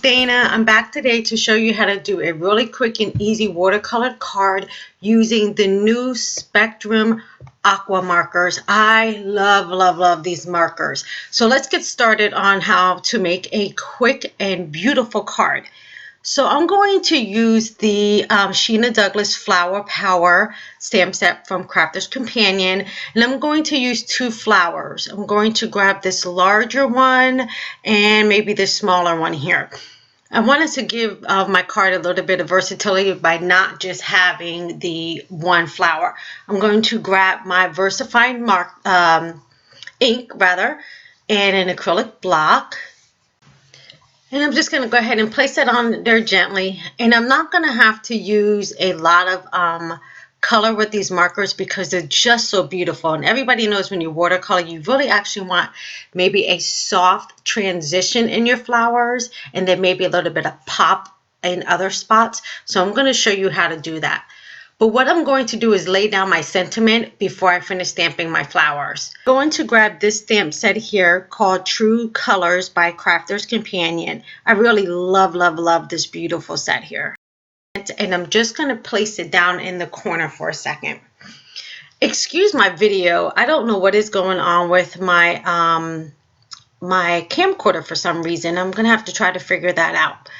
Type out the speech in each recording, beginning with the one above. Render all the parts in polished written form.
Dana. I'm back today to show you how to do a really quick and easy watercolor card using the new Spectrum Aqua markers. I love these markers. So let's get started on how to make a quick and beautiful card. So I'm going to use the Sheena Douglas Flower Power stamp set from Crafter's Companion, and I'm going to use two flowers. I'm going to grab this larger one and maybe this smaller one here. I wanted to give my card a little bit of versatility by not just having the one flower. I'm going to grab my VersaFine ink and an acrylic block. And I'm just going to go ahead and place it on there gently. And I'm not going to have to use a lot of color with these markers because they're just so beautiful. And everybody knows when you watercolor, you really actually want maybe a soft transition in your flowers and then maybe a little bit of pop in other spots. So I'm going to show you how to do that. But what I'm going to do is lay down my sentiment before I finish stamping my flowers. I'm going to grab this stamp set here called True Colors by Crafter's Companion. I really love this beautiful set here. And I'm just going to place it down in the corner for a second. Excuse my video. I don't know what is going on with my my camcorder for some reason. I'm going to have to try to figure that out.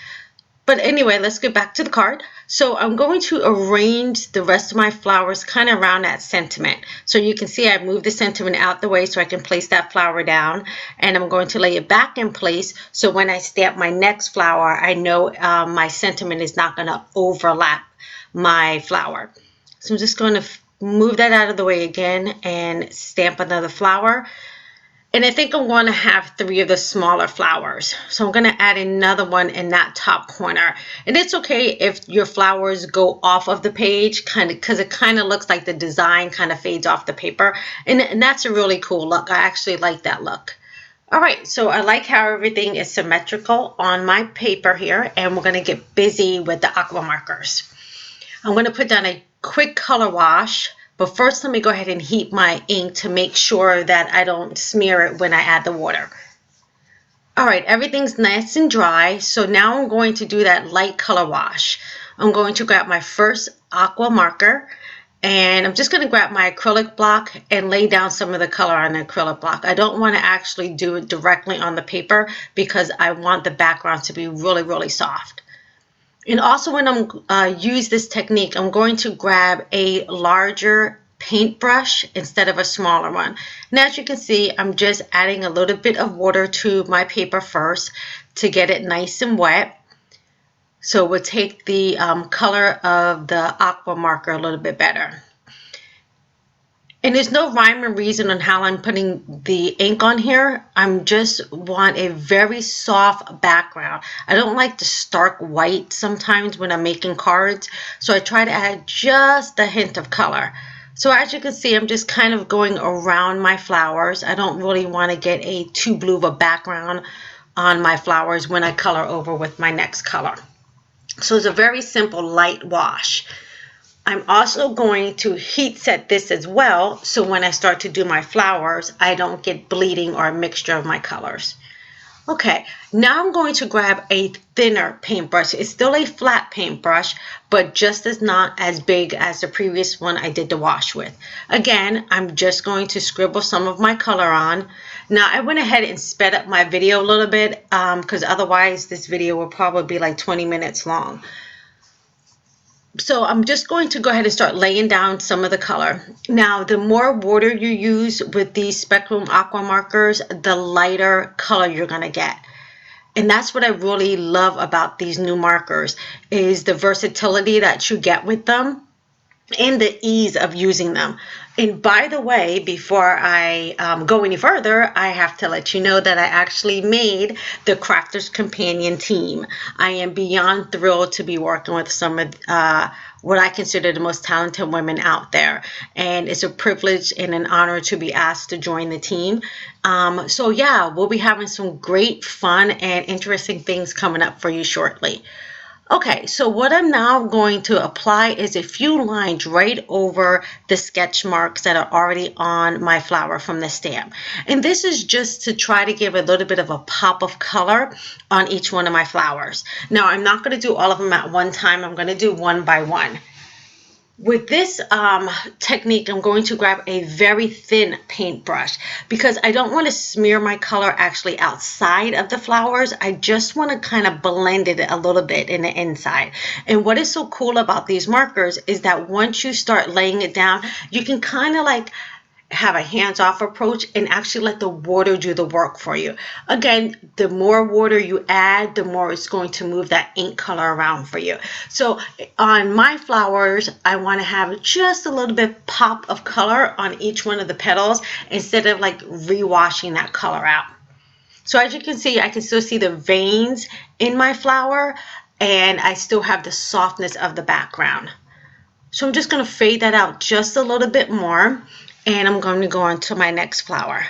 But anyway, let's get back to the card. So I'm going to arrange the rest of my flowers kind of around that sentiment. So you can see I moved the sentiment out the way so I can place that flower down. And I'm going to lay it back in place so when I stamp my next flower, I know my sentiment is not going to overlap my flower. So I'm just going to move that out of the way again and stamp another flower. And I think I'm going to have 3 of the smaller flowers. So I'm going to add another one in that top corner. And it's okay if your flowers go off of the page, because it kind of looks like the design kind of fades off the paper. And that's a really cool look. I actually like that look. All right, so I like how everything is symmetrical on my paper here. And we're going to get busy with the aqua markers. I'm going to put down a quick color wash. But first, let me go ahead and heat my ink to make sure that I don't smear it when I add the water. All right, everything's nice and dry. So now I'm going to do that light color wash. I'm going to grab my first aqua marker and I'm just going to grab my acrylic block and lay down some of the color on the acrylic block. I don't want to actually do it directly on the paper because I want the background to be really soft. And also when I'm use this technique, I'm going to grab a larger paintbrush instead of a smaller one. And as you can see, I'm just adding a little bit of water to my paper first to get it nice and wet. So we'll take the color of the aqua marker a little bit better. And there's no rhyme or reason on how I'm putting the ink on here. I just want a very soft background. I don't like the stark white sometimes when I'm making cards. So I try to add just a hint of color. So as you can see, I'm just kind of going around my flowers. I don't really want to get a too blue of a background on my flowers when I color over with my next color. So it's a very simple light wash. I'm also going to heat set this as well, so when I start to do my flowers, I don't get bleeding or a mixture of my colors. Okay, now I'm going to grab a thinner paintbrush. It's still a flat paintbrush, but just not as big as the previous one I did the wash with. Again, I'm just going to scribble some of my color on. Now, I went ahead and sped up my video a little bit because otherwise this video will probably be like 20 minutes long. So I'm just going to go ahead and start laying down some of the color. Now, the more water you use with these Spectrum Aqua markers, the lighter color you're going to get. And that's what I really love about these new markers, is the versatility that you get with them and the ease of using them. And by the way, before I go any further, I have to let you know that I actually made the Crafter's Companion team. I am beyond thrilled to be working with some of what I consider the most talented women out there. And it's a privilege and an honor to be asked to join the team. So yeah, we'll be having some great fun and interesting things coming up for you shortly. Okay, so what I'm now going to apply is a few lines right over the sketch marks that are already on my flower from the stamp. And this is just to try to give a little bit of a pop of color on each one of my flowers. Now, I'm not going to do all of them at one time. I'm going to do one by one. With this technique, I'm going to grab a very thin paintbrush because I don't want to smear my color actually outside of the flowers. I just want to kind of blend it a little bit in the inside. And what is so cool about these markers is that once you start laying it down, you can kind of like have a hands-off approach and actually let the water do the work for you. Again, the more water you add, the more it's going to move that ink color around for you. So on my flowers, I want to have just a little bit pop of color on each one of the petals instead of like rewashing that color out. So as you can see, I can still see the veins in my flower and I still have the softness of the background. So I'm just going to fade that out just a little bit more. And I'm going to go on to my next flower.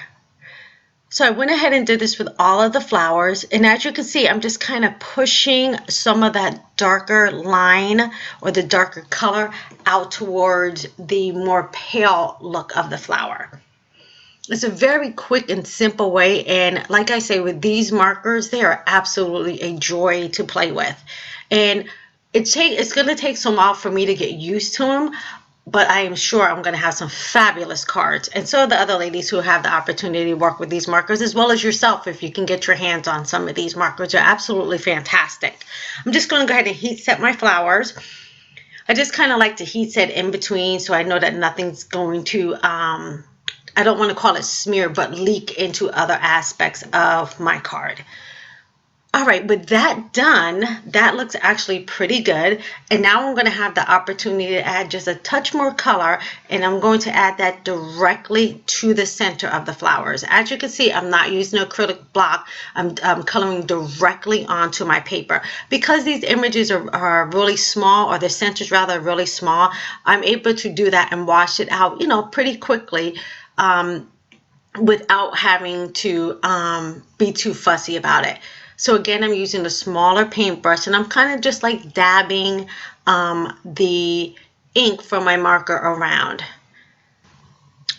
So I went ahead and did this with all of the flowers. And as you can see, I'm just kind of pushing some of that darker line or the darker color out towards the more pale look of the flower. It's a very quick and simple way. And like I say, with these markers, they are absolutely a joy to play with. And it's going to take some while for me to get used to them. But I am sure I'm going to have some fabulous cards. And so are the other ladies who have the opportunity to work with these markers, as well as yourself if you can get your hands on some of these markers. They're absolutely fantastic. I'm just going to go ahead and heat set my flowers. I just kind of like to heat set in between so I know that nothing's going to, I don't want to call it smear, but leak into other aspects of my card. All right, with that done, that looks actually pretty good. And now I'm going to have the opportunity to add just a touch more color, and I'm going to add that directly to the center of the flowers. As you can see, I'm not using an acrylic block. I'm coloring directly onto my paper. Because these images are really small, or the centers rather really small, I'm able to do that and wash it out, pretty quickly without having to be too fussy about it. So again, I'm using a smaller paintbrush and I'm kind of just like dabbing the ink from my marker around.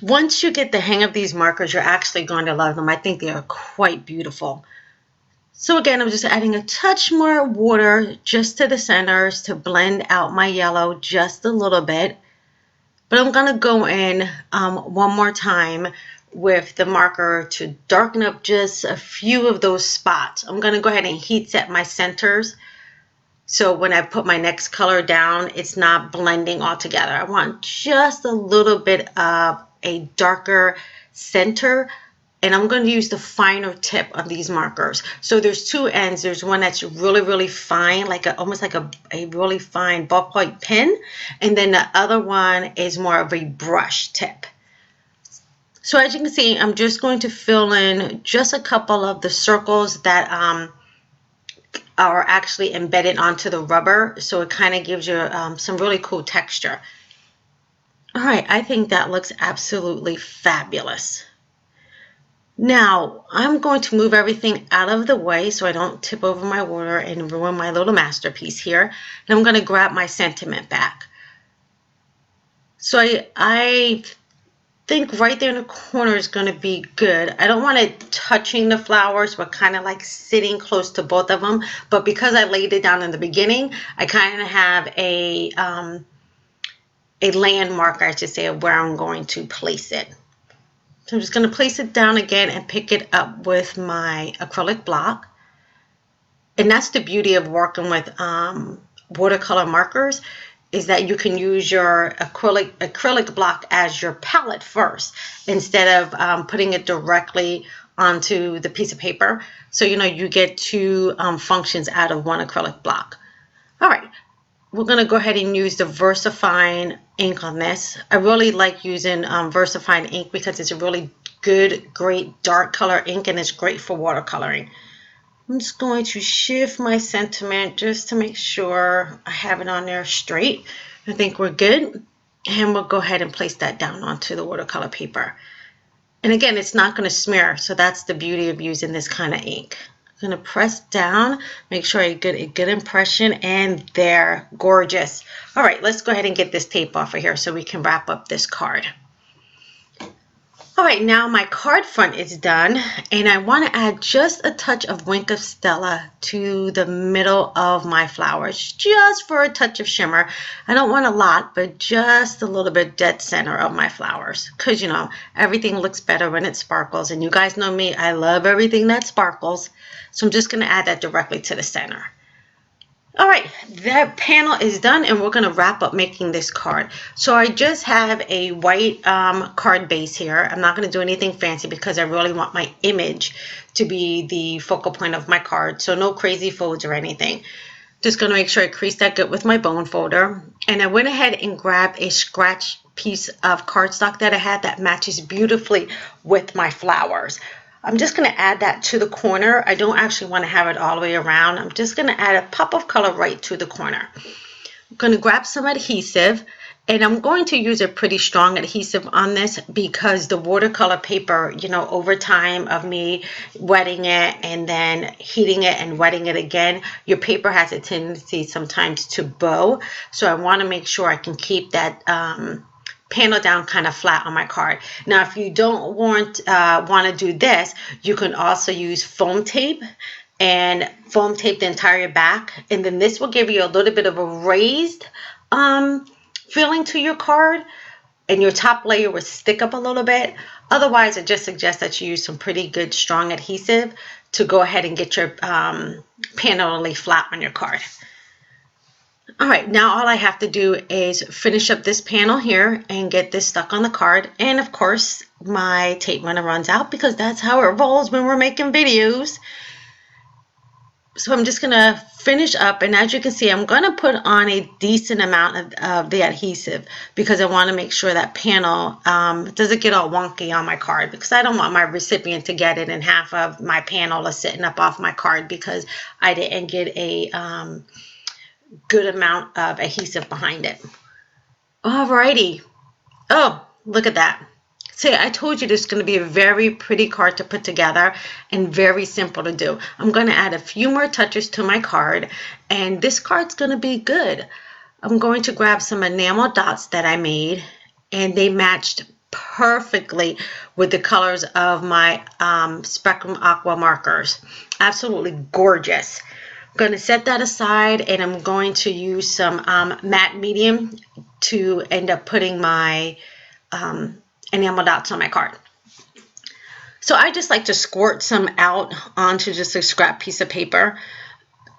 Once you get the hang of these markers, you're actually going to love them. I think they are quite beautiful. So again, I'm just adding a touch more water just to the centers to blend out my yellow just a little bit. But I'm going to go in one more time with the marker to darken up just a few of those spots. I'm going to go ahead and heat set my centers. So when I put my next color down, it's not blending all together. I want just a little bit of a darker center. And I'm going to use the finer tip of these markers. So there's two ends. There's one that's really, really fine, almost like a really fine ballpoint pen. And then the other one is more of a brush tip. So as you can see, I'm just going to fill in just a couple of the circles that are actually embedded onto the rubber. So it kind of gives you some really cool texture. All right, I think that looks absolutely fabulous. Now, I'm going to move everything out of the way so I don't tip over my water and ruin my little masterpiece here. And I'm going to grab my sentiment back. So I think right there in the corner is going to be good. I don't want it touching the flowers, but kind of like sitting close to both of them. But because I laid it down in the beginning, I kind of have a landmark, I should say, of where I'm going to place it. So I'm just going to place it down again and pick it up with my acrylic block. And that's the beauty of working with watercolor markers, is that you can use your acrylic block as your palette first instead of putting it directly onto the piece of paper. So, you get two functions out of one acrylic block. All right, we're going to go ahead and use the VersaFine ink on this. I really like using VersaFine ink because it's a really good, great dark color ink and it's great for watercoloring. I'm just going to shift my sentiment just to make sure I have it on there straight. I think we're good. And we'll go ahead and place that down onto the watercolor paper. And again, it's not going to smear, so that's the beauty of using this kind of ink. going to press down, make sure I get a good impression, and they're gorgeous. All right, let's go ahead and get this tape off of here so we can wrap up this card. All right, now my card front is done, and I want to add just a touch of Wink of Stella to the middle of my flowers, just for a touch of shimmer. I don't want a lot, but just a little bit dead center of my flowers, because, you know, everything looks better when it sparkles, and you guys know me, I love everything that sparkles, so I'm just going to add that directly to the center. All right, that panel is done, and we're going to wrap up making this card. So I just have a white card base here. I'm not going to do anything fancy because I really want my image to be the focal point of my card. So no crazy folds or anything. Just going to make sure I crease that good with my bone folder. And I went ahead and grabbed a scratch piece of cardstock that I had that matches beautifully with my flowers. I'm just going to add that to the corner. I don't actually want to have it all the way around. I'm just going to add a pop of color right to the corner. I'm going to grab some adhesive, and I'm going to use a pretty strong adhesive on this because the watercolor paper, you know, over time of me wetting it and then heating it and wetting it again, your paper has a tendency sometimes to bow. So I want to make sure I can keep that panel down kind of flat on my card. Now, if you don't want to do this, you can also use foam tape and foam tape the entire back, and then this will give you a little bit of a raised feeling to your card, and your top layer will stick up a little bit. Otherwise, I just suggest that you use some pretty good strong adhesive to go ahead and get your panel to lay flat on your card. All right, now all I have to do is finish up this panel here and get this stuck on the card. And of course, my tape runner runs out because that's how it rolls when we're making videos. So I'm just gonna finish up, and as you can see, I'm gonna put on a decent amount of the adhesive because I wanna make sure that panel doesn't get all wonky on my card, because I don't want my recipient to get it and half of my panel is sitting up off my card because I didn't get a good amount of adhesive behind it. Alrighty. Oh, look at that. See, I told you this is going to be a very pretty card to put together and very simple to do. I'm going to add a few more touches to my card, and this card's going to be good. I'm going to grab some enamel dots that I made, and they matched perfectly with the colors of my Spectrum Aqua markers. Absolutely gorgeous. I'm going to set that aside, and I'm going to use some matte medium to end up putting my enamel dots on my card. So I just like to squirt some out onto just a scrap piece of paper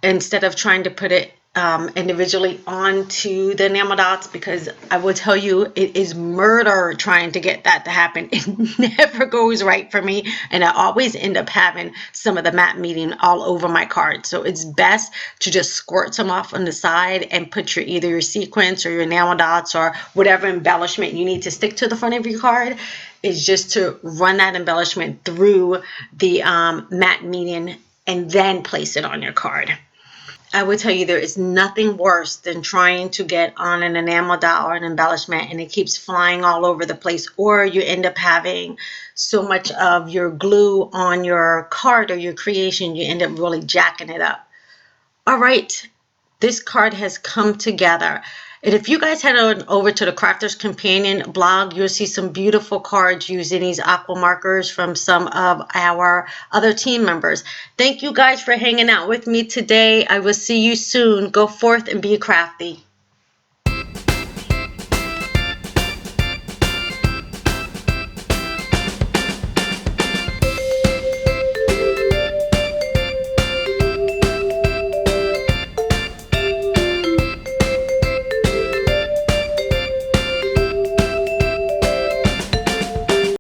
instead of trying to put it individually onto the enamel dots, because I will tell you, it is murder trying to get that to happen. It never goes right for me, and I always end up having some of the matte medium all over my card. So it's best to just squirt some off on the side and put your either your sequins or your enamel dots or whatever embellishment you need to stick to the front of your card, is just to run that embellishment through the matte medium and then place it on your card. I would tell you, there is nothing worse than trying to get on an enamel dot or an embellishment and it keeps flying all over the place, or you end up having so much of your glue on your card or your creation, you end up really jacking it up. All right, this card has come together. And if you guys head on over to the Crafter's Companion blog, you'll see some beautiful cards using these aqua markers from some of our other team members. Thank you guys for hanging out with me today. I will see you soon. Go forth and be crafty.